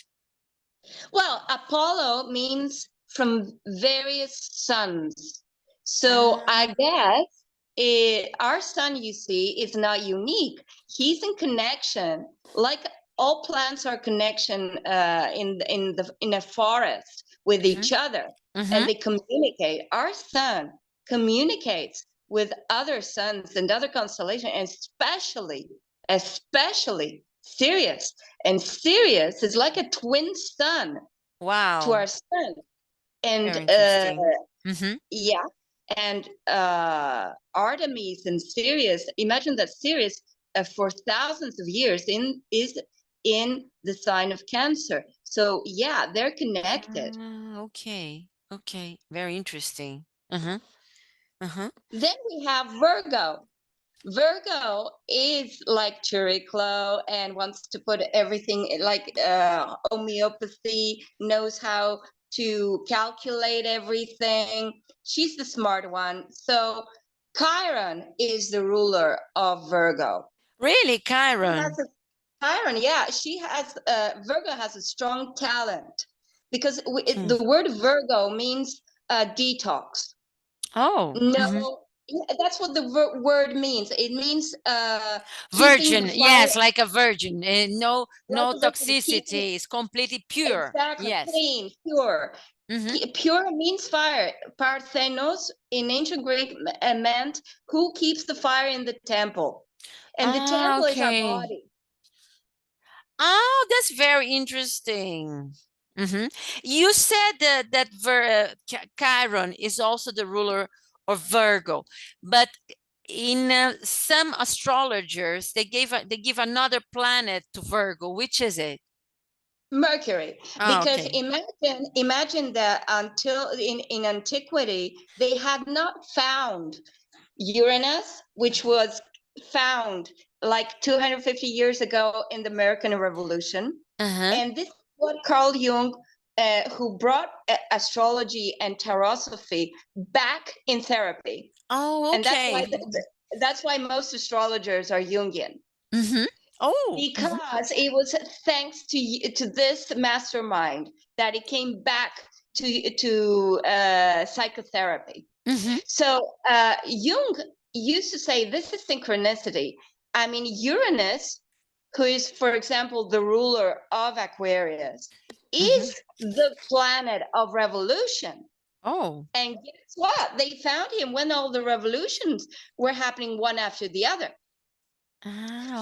Speaker 2: Well, Apollo means from various suns. So I guess our sun, you see, is not unique. He's in connection, like all plants are connection in a forest with each other, and they communicate. Our sun communicates with other suns and other constellations, and especially Sirius. And Sirius is like a twin sun to our sun. And yeah, and Artemis and Sirius, imagine that Sirius for thousands of years is in the sign of Cancer. So yeah, they're connected.
Speaker 1: Okay, very interesting.
Speaker 2: Then we have Virgo. Virgo is like Churiklo and wants to put everything like homeopathy, knows how to calculate everything. She's the smart one. So Chiron is the ruler of Virgo.
Speaker 1: Really, Chiron?
Speaker 2: Chiron, yeah. Virgo has a strong talent. because the word Virgo means detox.
Speaker 1: Oh.
Speaker 2: No, that's what the word means. It means keeping the
Speaker 1: Virgin,
Speaker 2: fire
Speaker 1: yes, like a virgin. No,
Speaker 2: like
Speaker 1: no
Speaker 2: a virgin, keeping
Speaker 1: toxicity. It's completely pure.
Speaker 2: exactly
Speaker 1: Yes.
Speaker 2: clean, pure. Pure means fire. Parthenos in ancient Greek meant who keeps the fire in the temple, and the temple is our
Speaker 1: Okay.
Speaker 2: body.
Speaker 1: Oh, that's very interesting. You said that Chiron is also the ruler of Virgo, but in some astrologers they give another planet to Virgo. Which is it?
Speaker 2: Mercury,
Speaker 1: Oh,
Speaker 2: because
Speaker 1: okay.
Speaker 2: imagine that until in antiquity they had not found Uranus, which was found like 250 years ago in the American Revolution. And this is what Carl Jung, who brought astrology and tarosophy back in therapy.
Speaker 1: Oh, okay.
Speaker 2: And that's why most astrologers are Jungian.
Speaker 1: Oh.
Speaker 2: Because it was thanks to this mastermind that it came back to psychotherapy. So Jung used to say this is synchronicity. I mean, Uranus, who is, for example, the ruler of Aquarius, is the planet of revolution.
Speaker 1: Oh.
Speaker 2: And guess what? They found him when all the revolutions were happening one after the other.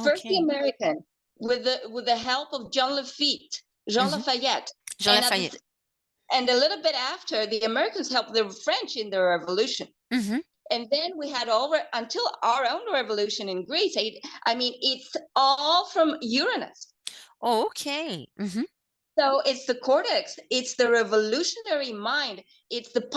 Speaker 2: First the American, with the help of Jean Lafayette. And a little bit after, the Americans helped the French in the revolution. And then we had until our own revolution in Greece. I mean, it's all from Uranus.
Speaker 1: Oh, okay.
Speaker 2: So it's the cortex, it's the revolutionary mind, it's the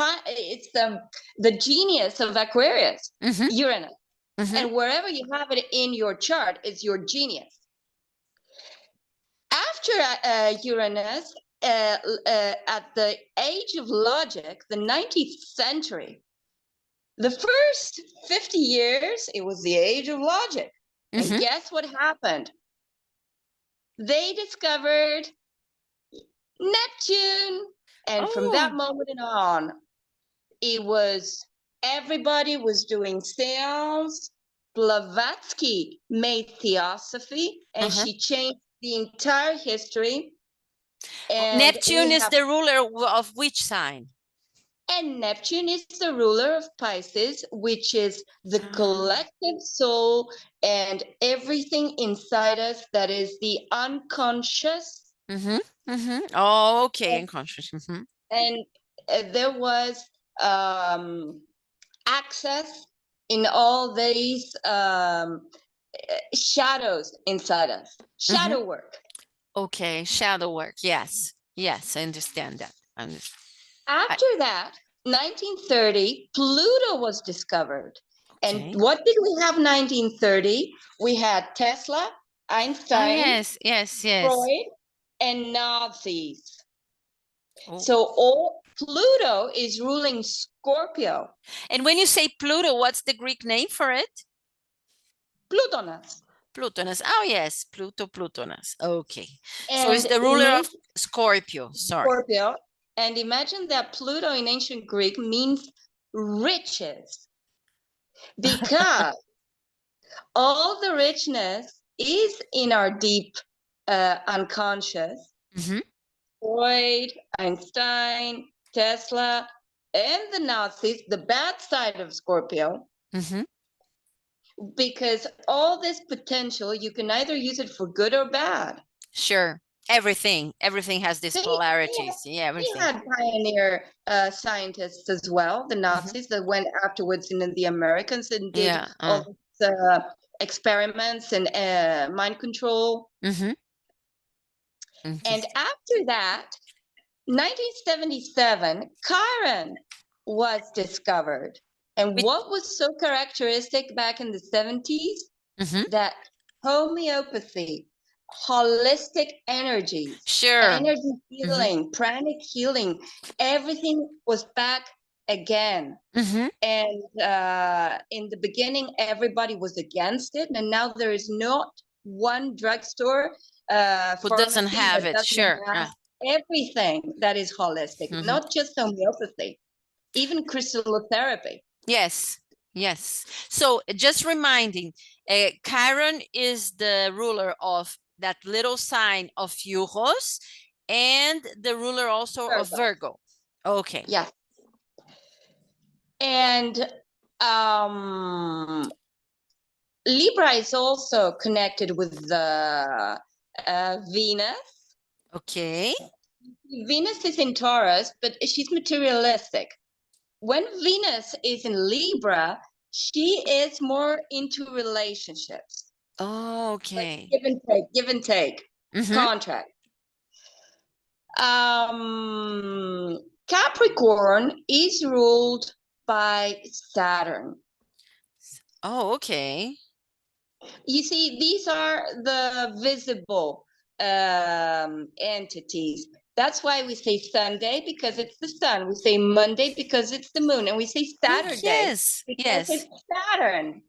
Speaker 2: genius of Aquarius, Uranus. And wherever you have it in your chart, it's your genius. After Uranus, at the age of logic, the 19th century, the first 50 years, it was the age of logic. And guess what happened? They discovered Neptune. And from that moment on, everybody was doing seance. Blavatsky made theosophy, and she changed the entire history. And
Speaker 1: Neptune is the ruler of which sign?
Speaker 2: And Neptune is the ruler of Pisces, which is the collective soul and everything inside us that is the unconscious.
Speaker 1: Oh, okay, unconscious.
Speaker 2: And there was access in all these shadows inside us. Shadow work.
Speaker 1: Okay, shadow work. Yes, yes, I understand that.
Speaker 2: After that, 1930, Pluto was discovered. And what did we have 1930? We had Tesla, Einstein, Freud, and Nazis. So Pluto is ruling Scorpio.
Speaker 1: And when you say Pluto, what's the Greek name for it?
Speaker 2: Plutonas.
Speaker 1: Plutonas. Oh, yes, Plutonas. Okay.
Speaker 2: And
Speaker 1: so it's the ruler of Scorpio. Sorry.
Speaker 2: Scorpio. And imagine that Pluto in ancient Greek means riches. Because all the richness is in our deep unconscious. Freud, Einstein, Tesla, and the Nazis, the bad side of Scorpio. Because all this potential, you can either use it for good or bad.
Speaker 1: Sure. Everything has these polarities. Yeah, everything.
Speaker 2: We had pioneer scientists as well, the Nazis that went afterwards in the Americans and did all the experiments and mind control. And after that, 1977, Chiron was discovered. And what was so characteristic back in the 70s? That homeopathy, holistic energies, energy healing, pranic healing, everything was back again. And in the beginning, everybody was against it. And now there is not one drugstore
Speaker 1: who doesn't have it. Sure.
Speaker 2: everything that is holistic, not just homeopathy, even crystallotherapy.
Speaker 1: Yes, yes. So just reminding, Chiron is the ruler of that little sign of Urus and the ruler also of Virgo. Okay.
Speaker 2: Yeah. And Libra is also connected with the Venus.
Speaker 1: Okay.
Speaker 2: Venus is in Taurus, but she's materialistic. When Venus is in Libra, she is more into relationships.
Speaker 1: Oh, okay.
Speaker 2: Like give and take, contract. Capricorn is ruled by Saturn.
Speaker 1: Oh, okay.
Speaker 2: You see, these are the visible entities. That's why we say Sunday, because it's the sun. We say Monday because it's the moon. And we say Saturday because it's Saturn.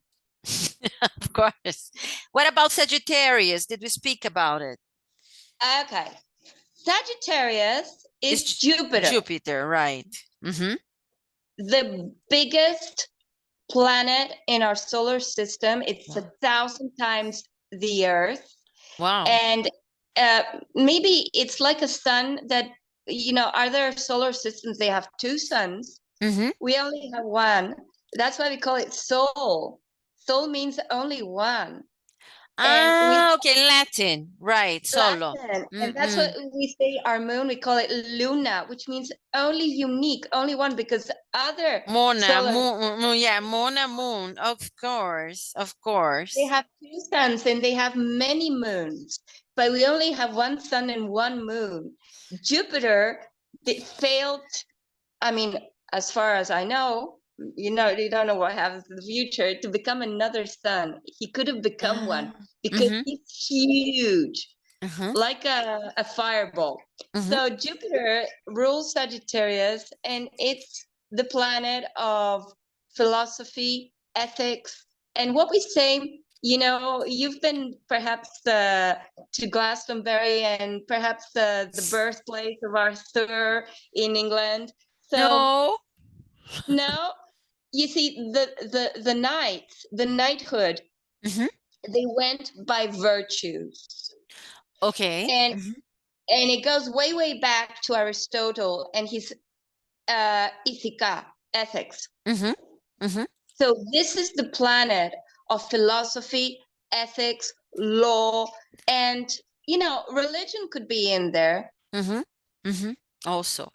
Speaker 1: Of course. What about Sagittarius? Did we speak about it?
Speaker 2: Okay. Sagittarius is Jupiter.
Speaker 1: Jupiter, right.
Speaker 2: The biggest planet in our solar system. It's 1,000 times the Earth.
Speaker 1: Wow.
Speaker 2: And maybe it's like a sun that, other solar systems, they have two suns. We only have one. That's why we call it Sol. Sol means only one.
Speaker 1: Okay, Latin, right, solo.
Speaker 2: Latin. And that's what we say our moon, we call it Luna, which means only unique, only one, because other
Speaker 1: Mona, Mona, moon, of course.
Speaker 2: They have two suns and they have many moons, but we only have one sun and one moon. Jupiter, they failed, as far as I know, you don't know what happens in the future, to become another sun. He could have become one because he's huge, like a fireball. So Jupiter rules Sagittarius, and it's the planet of philosophy, ethics, and what we say. You've been perhaps to Glastonbury and perhaps the birthplace of Arthur in England. So no, you see the knights, the knighthood, they went by virtues.
Speaker 1: Okay.
Speaker 2: And it goes way back to Aristotle and his Ithaca, ethics. So this is the planet of philosophy, ethics, law, and religion could be in there.
Speaker 1: Also.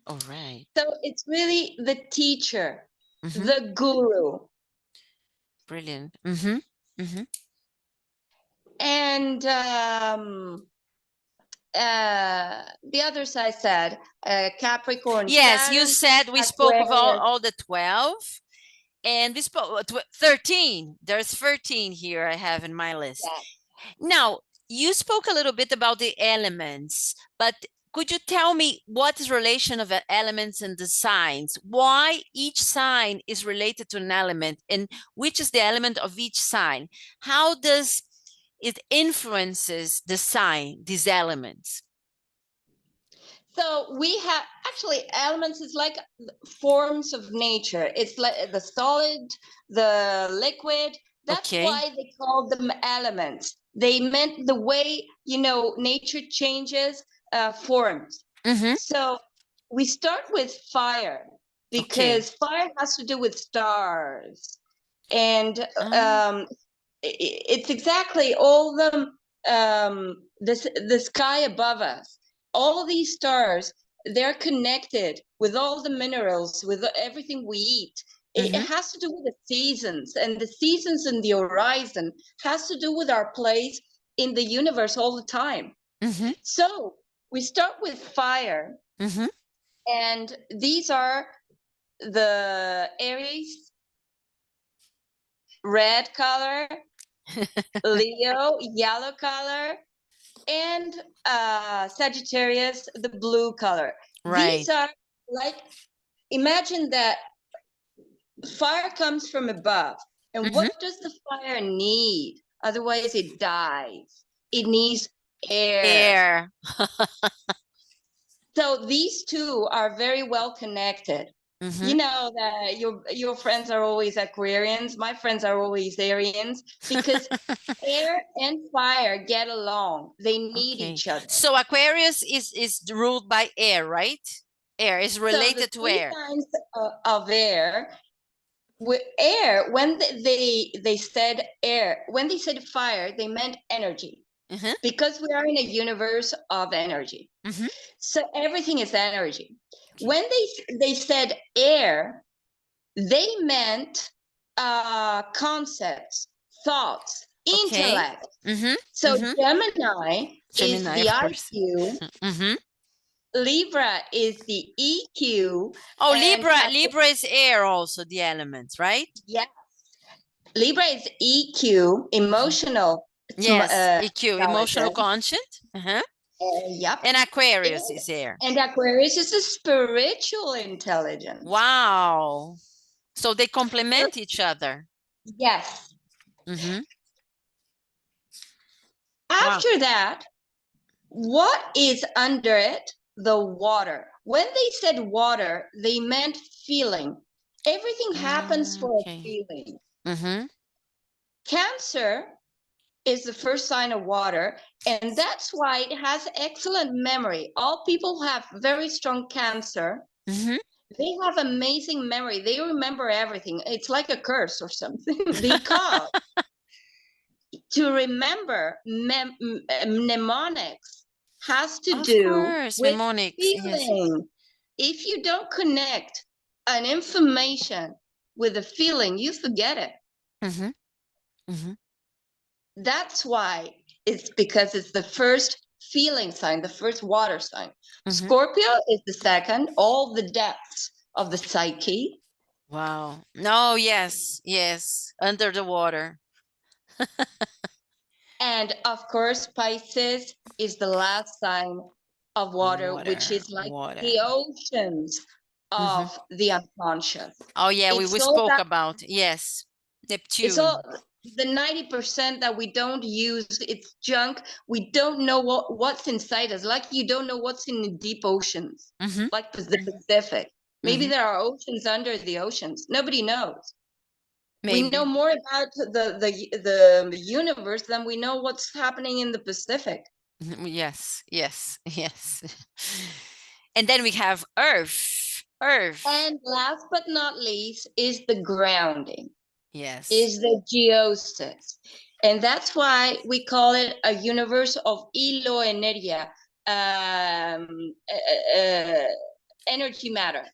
Speaker 1: All right.
Speaker 2: So it's really the teacher, the guru.
Speaker 1: Brilliant.
Speaker 2: And the others I said, Capricorn.
Speaker 1: Yes,
Speaker 2: Saturn,
Speaker 1: you said we spoke of all the 12. And we spoke 13. There's 13 here I have in my list. Now, you spoke a little bit about the elements, but could you tell me what is relation of the elements and the signs? Why each sign is related to an element, and which is the element of each sign? How does it influences the sign, these elements?
Speaker 2: So we have actually elements is like forms of nature. It's like the solid, the liquid. That's why they call them elements. They meant the way, nature changes forms. So we start with fire because fire has to do with stars. And it's exactly all the sky above us. All these stars, they're connected with all the minerals, with everything we eat. It has to do with the seasons, and the seasons in the horizon has to do with our place in the universe all the time. So we start with fire, and these are the Aries, red color, Leo, yellow color, and Sagittarius, the blue color. Right. These are like, imagine that fire comes from above. And what does the fire need? Otherwise it dies. It needs air. So these two are very well connected. You know that your friends are always Aquarians. My friends are always Arians because air and fire get along. They need each other.
Speaker 1: So Aquarius is ruled by air, right? Air is related to air.
Speaker 2: So the 3 signs of air, with air, when they said air, when they said fire, they meant energy. Because we are in a universe of energy. So everything is energy. When they said air, they meant concepts, thoughts, intellect. So Gemini is the IQ. Libra is the EQ.
Speaker 1: Oh, Libra is air also, the elements, right?
Speaker 2: Yes. Libra is EQ, emotional.
Speaker 1: Yes, EQ, emotional conscious.
Speaker 2: Yep.
Speaker 1: And Aquarius is air.
Speaker 2: And Aquarius is a spiritual intelligence.
Speaker 1: Wow. So they complement each other.
Speaker 2: Yes. After that, what is under it? The water. When they said water, they meant feeling. Everything happens for a feeling. Cancer is the first sign of water, and that's why it has excellent memory. All people who have very strong Cancer, they have amazing memory. They remember everything. It's like a curse or something because to remember mnemonics has to do with feeling. If you don't connect an information with a feeling, you forget it. That's why it's because it's the first feeling sign, the first water sign. Scorpio is the second, all the depths of the psyche.
Speaker 1: Wow. No, yes, under the water.
Speaker 2: And of course, Pisces is the last sign of water, which is like the oceans of the unconscious.
Speaker 1: Oh, yeah, we spoke about, yes, Neptune.
Speaker 2: It's all the 90% that we don't use, it's junk. We don't know what's inside us. Like you don't know what's in the deep oceans, like the Pacific. Maybe there are oceans under the oceans. Nobody knows. Maybe. We know more about the universe than we know what's happening in the Pacific.
Speaker 1: Yes. And then we have Earth.
Speaker 2: And last but not least is the grounding.
Speaker 1: Yes.
Speaker 2: Is the geosis. And that's why we call it a universe of hilo energía, energy matter.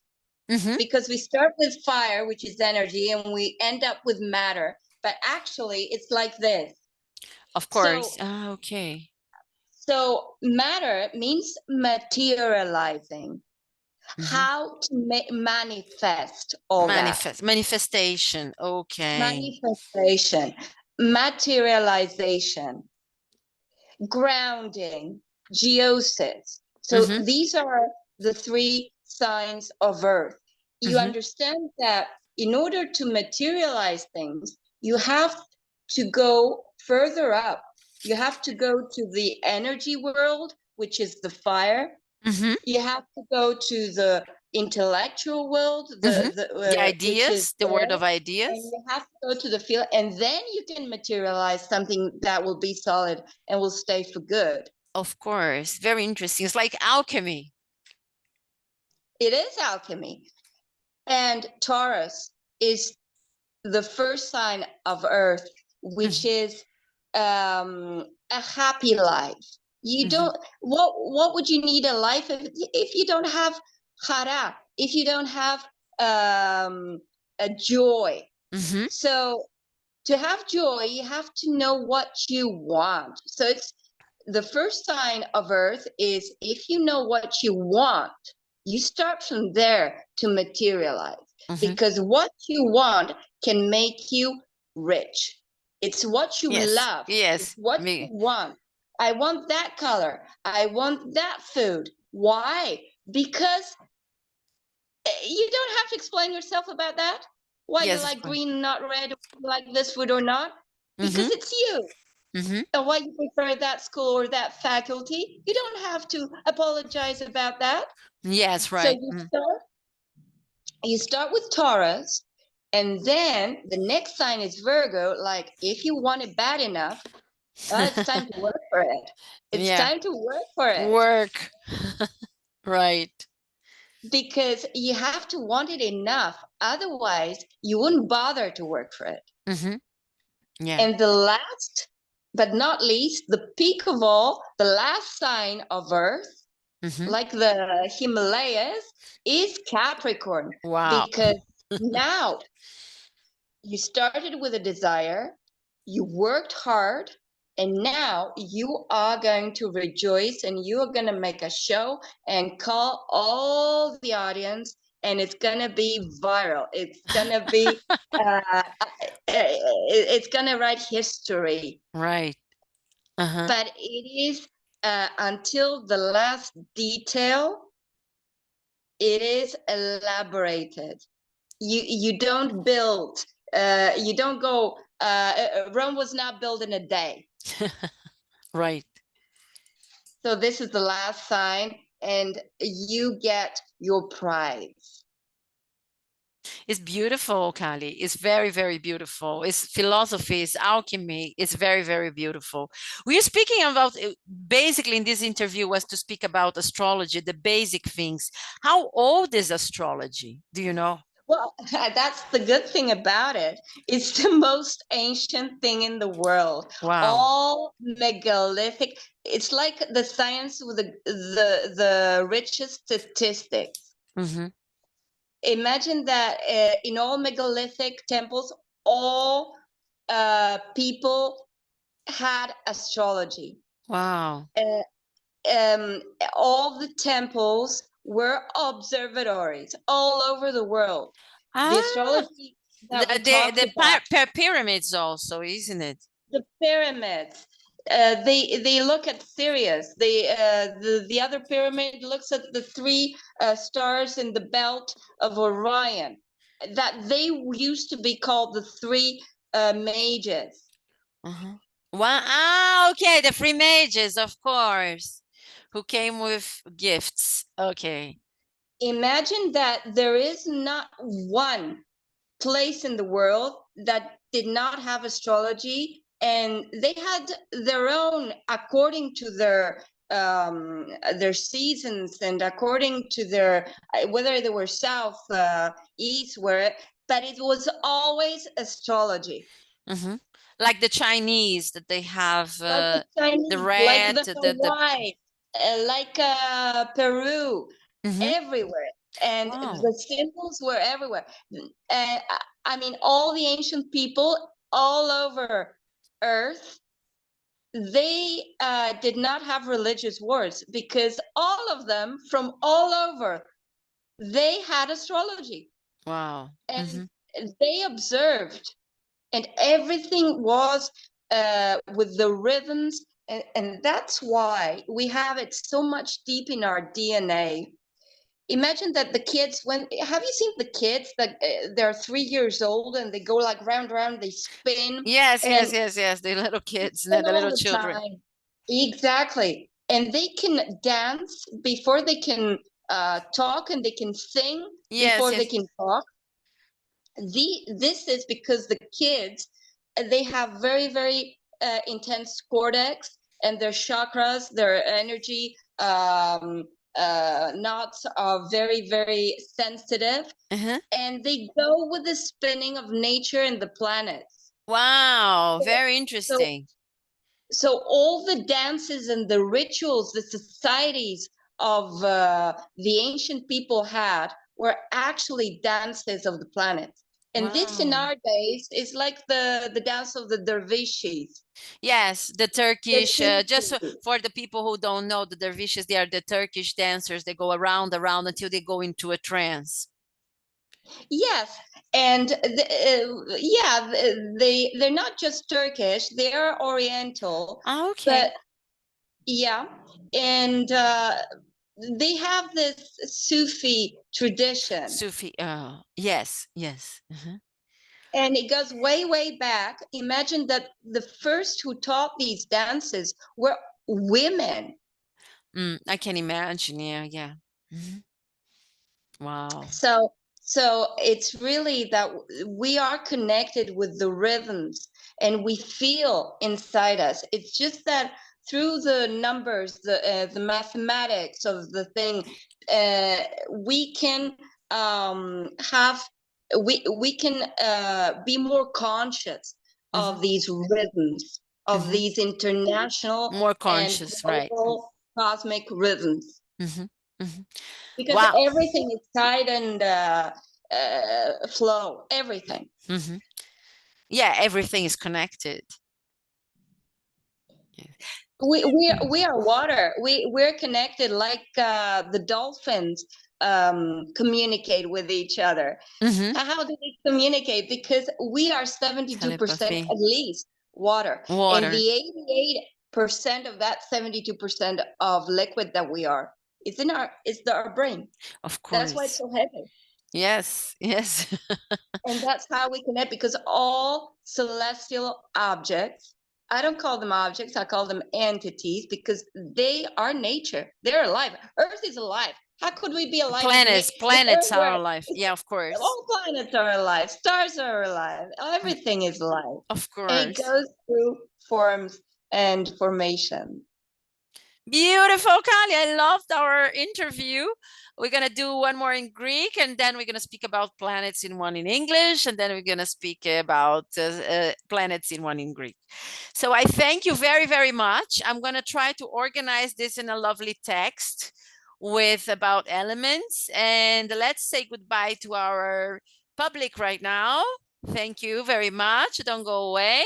Speaker 2: Because we start with fire, which is energy, and we end up with matter. But actually, it's like this.
Speaker 1: Of course. Okay.
Speaker 2: So matter means materializing. How to manifest all that.
Speaker 1: Manifestation. Okay.
Speaker 2: Manifestation, materialization, grounding, geosis. So these are the 3 signs of Earth. You understand that in order to materialize things, you have to go further up. You have to go to the energy world, which is the fire. You have to go to the intellectual world,
Speaker 1: the ideas, the world of ideas.
Speaker 2: And you have to go to the field, and then you can materialize something that will be solid and will stay for good.
Speaker 1: Of course. Very interesting. It's like alchemy.
Speaker 2: It is alchemy. And Taurus is the first sign of Earth, which is a happy life. You don't, what would you need a life if you don't have chara, if you don't have a joy? So to have joy, you have to know what you want. So it's the first sign of Earth is if you know what you want, you start from there to materialize. Because what you want can make you rich. It's what you love. It's what you want. I want that color. I want that food. Why? Because you don't have to explain yourself about that. Why you like green, not red, like this food or not? Because it's you. and why you prefer that school or that faculty. You don't have to apologize about that.
Speaker 1: Yes,
Speaker 2: So
Speaker 1: right.
Speaker 2: you start with Taurus, and then the next sign is Virgo. Like, if you want it bad enough, it's time to work for it. It's
Speaker 1: Yeah.
Speaker 2: time to work for it.
Speaker 1: Work. Right.
Speaker 2: Because you have to want it enough. Otherwise, you wouldn't bother to work for it.
Speaker 1: Yeah.
Speaker 2: And the last but not least, the peak of all, the last sign of Earth, like the Himalayas, is Capricorn.
Speaker 1: Wow.
Speaker 2: Because now you started with a desire, you worked hard, and now you are going to rejoice and you are going to make a show and call all the audience, and it's going to be viral. It's going to be, it's going to write history.
Speaker 1: Right.
Speaker 2: But it is until the last detail, it is elaborated. You don't build, you don't go, Rome was not built in a day.
Speaker 1: Right.
Speaker 2: So this is the last sign, and you get your prize.
Speaker 1: It's beautiful, Kaly. It's very, very beautiful. It's philosophy, it's alchemy. It's very, very beautiful. We're speaking about, basically in this interview was to speak about astrology, the basic things. How old is astrology? Do you know?
Speaker 2: Well, that's the good thing about it. It's the most ancient thing in the world.
Speaker 1: Wow.
Speaker 2: All megalithic. It's like the science with the richest statistics. Imagine that in all megalithic temples, all people had astrology.
Speaker 1: Wow.
Speaker 2: All the temples were observatories all over the world. The astrology that we talked
Speaker 1: the pyramids also, isn't it?
Speaker 2: The pyramids. They look at Sirius. The other pyramid looks at the three stars in the belt of Orion. That they used to be called the three mages.
Speaker 1: Wow. Okay, the three mages, of course, who came with gifts. Okay.
Speaker 2: Imagine that there is not one place in the world that did not have astrology, and they had their own according to their seasons and according to their whether they were south, east, where, but it was always astrology.
Speaker 1: Like the Chinese, that they have
Speaker 2: Like the Chinese,
Speaker 1: the
Speaker 2: like
Speaker 1: red,
Speaker 2: the Hawaii, like Peru, everywhere. And
Speaker 1: Wow.
Speaker 2: the symbols were everywhere. And I mean, all the ancient people all over Earth, they did not have religious wars because all of them from all over, they had astrology.
Speaker 1: Wow.
Speaker 2: And they observed, and everything was with the rhythms, and that's why we have it so much deep in our DNA. Imagine that the kids, when have you seen the kids that they're 3 years old and they go like round, they spin?
Speaker 1: Yes,
Speaker 2: and
Speaker 1: yes. The little kids,
Speaker 2: spin
Speaker 1: the
Speaker 2: all
Speaker 1: little
Speaker 2: the
Speaker 1: children.
Speaker 2: time. Exactly. And they can dance before they can talk, and they can sing before they can talk. This is because the kids, they have very, very intense cortex, and their chakras, their energy knots are very, very sensitive, and they go with the spinning of nature and the planets.
Speaker 1: Wow, very interesting.
Speaker 2: So all the dances and the rituals, the societies of the ancient people had were actually dances of the planet. And this in our days is like the dance of the dervishes.
Speaker 1: Yes, the Turkish, just
Speaker 2: Sufi.
Speaker 1: for the people who don't know, the dervishes, they are the Turkish dancers. They go around until they go into a trance.
Speaker 2: Yes, and they're not just Turkish; they are Oriental.
Speaker 1: Okay.
Speaker 2: But yeah, and they have this Sufi tradition.
Speaker 1: Sufi. Yes.
Speaker 2: And it goes way, way back. Imagine that the first who taught these dances were women.
Speaker 1: I can imagine. Yeah, yeah. Wow.
Speaker 2: So it's really that we are connected with the rhythms and we feel inside us. It's just that through the numbers, the mathematics of the thing, we can have we can be more conscious of these rhythms, of these international
Speaker 1: More
Speaker 2: and
Speaker 1: conscious, right?
Speaker 2: global cosmic rhythms. Because
Speaker 1: Wow.
Speaker 2: everything is tied and flow, everything.
Speaker 1: Yeah, everything is connected.
Speaker 2: We are water. We're connected like the dolphins communicate with each other. How do they communicate? Because we are 72%
Speaker 1: Telepathy.
Speaker 2: at least water. And
Speaker 1: Water.
Speaker 2: the 88% of that 72% of liquid that we are is in our brain.
Speaker 1: Of course.
Speaker 2: That's why it's so heavy.
Speaker 1: Yes, yes.
Speaker 2: And that's how we connect, because all celestial objects, I don't call them objects, I call them entities, because they are nature. They're alive. Earth is alive. How could we be alive
Speaker 1: Planets are alive. Yeah, of course.
Speaker 2: All planets are alive. Stars are alive. Everything is alive.
Speaker 1: Of course.
Speaker 2: And it goes through forms and formation.
Speaker 1: Beautiful, Kaly. I loved our interview. We're going to do one more in Greek, and then we're going to speak about planets in one in English, and then we're going to speak about planets in one in Greek. So I thank you very, very much. I'm going to try to organize this in a lovely text with about elements, and let's say goodbye to our public right now. Thank you very much. Don't go away.